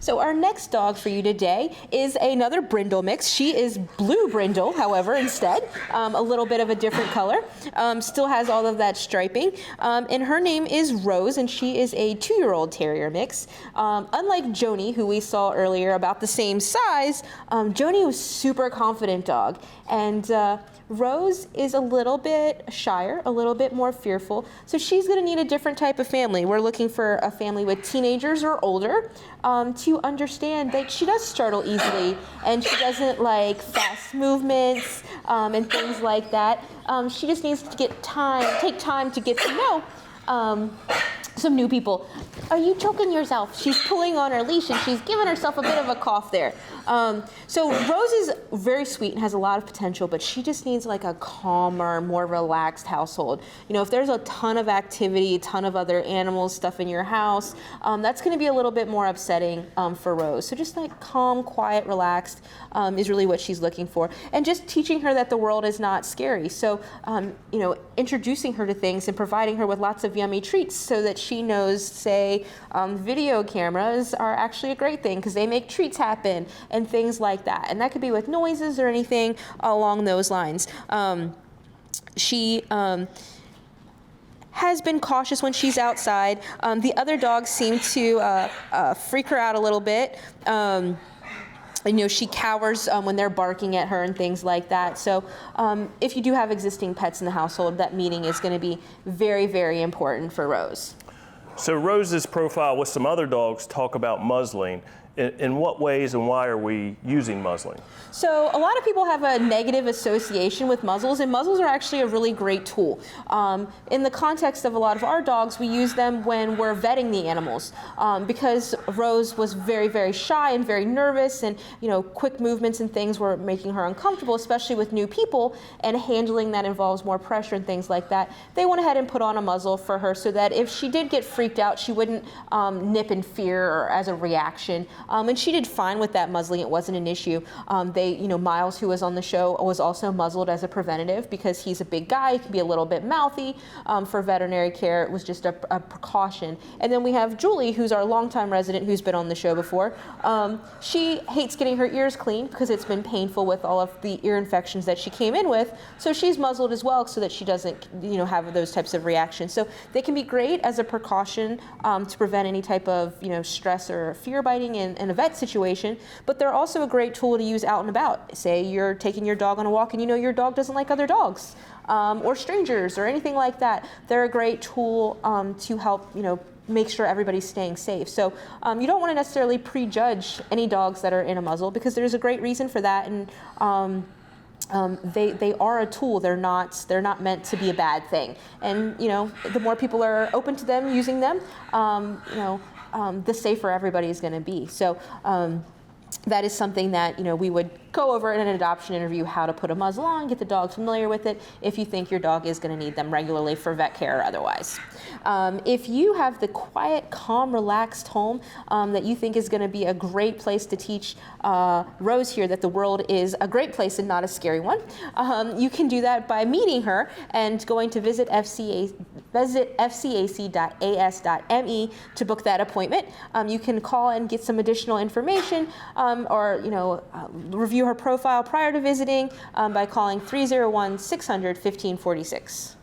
So our next dog for you today is another Brindle mix. She is blue Brindle, however, instead, a little bit of a different color. Still has all of that striping. And her name is Rose, and she is a 2-year-old Terrier mix. Unlike Joni, who we saw earlier, about the same size, Joni was super confident dog. And Rose is a little bit shyer, a little bit more fearful, so she's going to need a different type of family. We're looking for a family with teenagers or older to understand that she does startle easily and she doesn't like fast movements and things like that. She just needs to take time to get to know some new people. Are you choking yourself? She's pulling on her leash and she's giving herself a bit of a cough there. So Rose is very sweet and has a lot of potential, but she just needs like a calmer, more relaxed household. You know, if there's a ton of activity, a ton of other animals, stuff in your house, that's going to be a little bit more upsetting for Rose. So just like calm, quiet, relaxed is really what she's looking for. And just teaching her that the world is not scary. So, you know, introducing her to things and providing her with lots of yummy treats so that she knows, say, video cameras are actually a great thing because they make treats happen and things like that. And that could be with noises or anything along those lines. She has been cautious when she's outside. The other dogs seem to freak her out a little bit. You know, she cowers when they're barking at her and things like that. So if you do have existing pets in the household, that meeting is going to be very, very important for Rose. So Rose's profile with some other dogs talk about muzzling. In what ways and why are we using muzzling? So a lot of people have a negative association with muzzles, and muzzles are actually a really great tool. In the context of a lot of our dogs, we use them when we're vetting the animals. Because Rose was very, very shy and very nervous, and you know, quick movements and things were making her uncomfortable, especially with new people, and handling that involves more pressure and things like that. They went ahead and put on a muzzle for her so that if she did get freaked out, she wouldn't nip in fear or as a reaction. And she did fine with that muzzling. It wasn't an issue. You know, Miles, who was on the show, was also muzzled as a preventative because he's a big guy. He can be a little bit mouthy. For veterinary care, it was just a precaution. And then we have Julie, who's our longtime resident, who's been on the show before. She hates getting her ears cleaned because it's been painful with all of the ear infections that she came in with. So she's muzzled as well so that she doesn't, you know, have those types of reactions. So they can be great as a precaution to prevent any type of, you know, stress or fear biting in a vet situation, but they're also a great tool to use out and about. Say you're taking your dog on a walk and you know your dog doesn't like other dogs or strangers or anything like that. They're a great tool to help, you know, make sure everybody's staying safe. So you don't want to necessarily prejudge any dogs that are in a muzzle because there's a great reason for that, and they are a tool. They're not meant to be a bad thing. And you know, the more people are open to them using them, you know, the safer everybody is going to be. So that is something that, you know, we would go over in an adoption interview, how to put a muzzle on, get the dog familiar with it if you think your dog is going to need them regularly for vet care or otherwise. If you have the quiet, calm, relaxed home that you think is going to be a great place to teach Rose here that the world is a great place and not a scary one, you can do that by meeting her and going to visit fcac.as.me to book that appointment. You can call and get some additional information or, you know, review her profile prior to visiting by calling 301-600-1546.